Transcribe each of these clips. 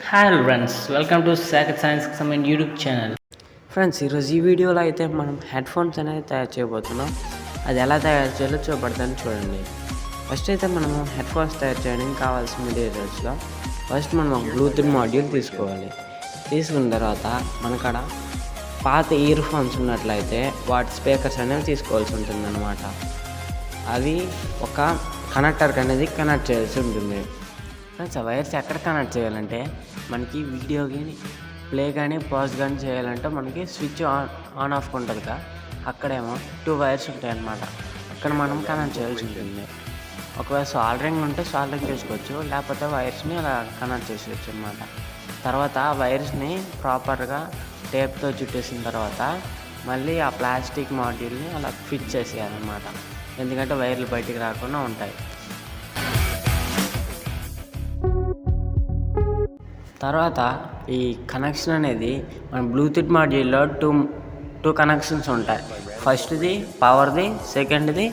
Hi friends, welcome to Saket science సంబంధించిన YouTube channel. Friends, ఈరోజు ఈ వీడియోలో అయితే మనం హెడ్ ఫోన్స్ అనేది తయారు చేయబోతున్నాం. అది ఎలా తయారు చేయాలో చూపడతాను చూడండి. ఫస్ట్ అయితే మనము హెడ్ ఫోన్స్ తయారు చేయడానికి కావాల్సిన మెటీరియల్స్లో ఫస్ట్ మనం ఒక బ్లూటూత్ మాడ్యూల్ తీసుకోవాలి. తీసుకున్న తర్వాత మనకాడ పాత ఇయర్ ఫోన్స్ ఉన్నట్లయితే వాటి స్పీకర్స్ అనేవి తీసుకోవాల్సి ఉంటుంది అన్నమాట. అవి ఒక కనెక్టర్కి అనేది కనెక్ట్ చేయాల్సి ఉంటుంది. ఫ్రెండ్స్, ఆ వైర్స్ ఎక్కడ కనెక్ట్ చేయాలంటే మనకి వీడియోకి ప్లే కానీ పాజ్ కానీ చేయాలంటే మనకి స్విచ్ ఆన్ ఆఫ్ ఉంటుంది కదా, అక్కడేమో 2 వైర్స్ ఉంటాయి అన్నమాట. అక్కడ మనం కనెక్ట్ చేయాల్సి ఉంటుంది. ఒకవేళ సాల్డరింగ్ ఉంటే సాల్డరింగ్ చేసుకోవచ్చు, లేకపోతే వైర్స్ని అలా కనెక్ట్ చేసేయచ్చు అనమాట. తర్వాత ఆ వైర్స్ని ప్రాపర్గా టేప్తో చుట్టేసిన తర్వాత మళ్ళీ ఆ ప్లాస్టిక్ మాడ్యూల్ని అలా ఫిట్ చేసేయాలన్నమాట. ఎందుకంటే వైర్లు బయటికి రాకుండా ఉంటాయి. తర్వాత ఈ కనెక్షన్ అనేది మన బ్లూటూత్ మాడ్యూల్లో టూ కనెక్షన్స్ ఉంటాయి. ఫస్ట్ది పవర్ది, సెకండ్ది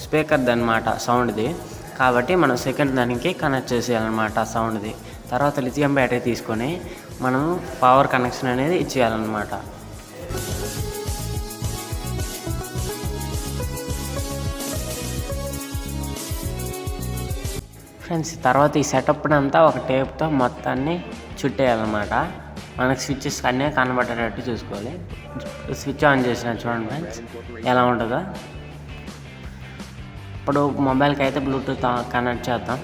స్పీకర్ది అనమాట, సౌండ్ది. కాబట్టి మనం సెకండ్ దానికి కనెక్ట్ చేసేయాలన్నమాట సౌండ్ది. తర్వాత లిథియం బ్యాటరీ తీసుకొని మనం పవర్ కనెక్షన్ అనేది ఇచ్చేయాలన్నమాట. ఫ్రెండ్స్, తర్వాత ఈ సెటప్ అంతా ఒక టేప్తో మొత్తాన్ని చుట్టేయాలన్నమాట. మనకు స్విచ్చెస్ అన్నీ కనబడేటట్టు చూసుకోవాలి. స్విచ్ ఆన్ చేసిన చూడండి ఫ్రెండ్స్ ఎలా ఉంటుందో. ఇప్పుడు మొబైల్కి అయితే బ్లూటూత్ కనెక్ట్ చేద్దాం.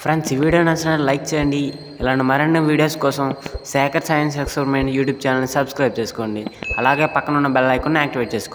ఫ్రెండ్స్, ఈ వీడియో నచ్చినా లైక్ చేయండి. ఇలాంటి మరిన్ని వీడియోస్ కోసం సాకెట్ సైన్స్ ఎక్స్పెరిమెంట్ యూట్యూబ్ ఛానల్ని సబ్స్క్రైబ్ చేసుకోండి. అలాగే పక్కన ఉన్న బెల్ ఐకాన్ని యాక్టివేట్ చేసుకోండి.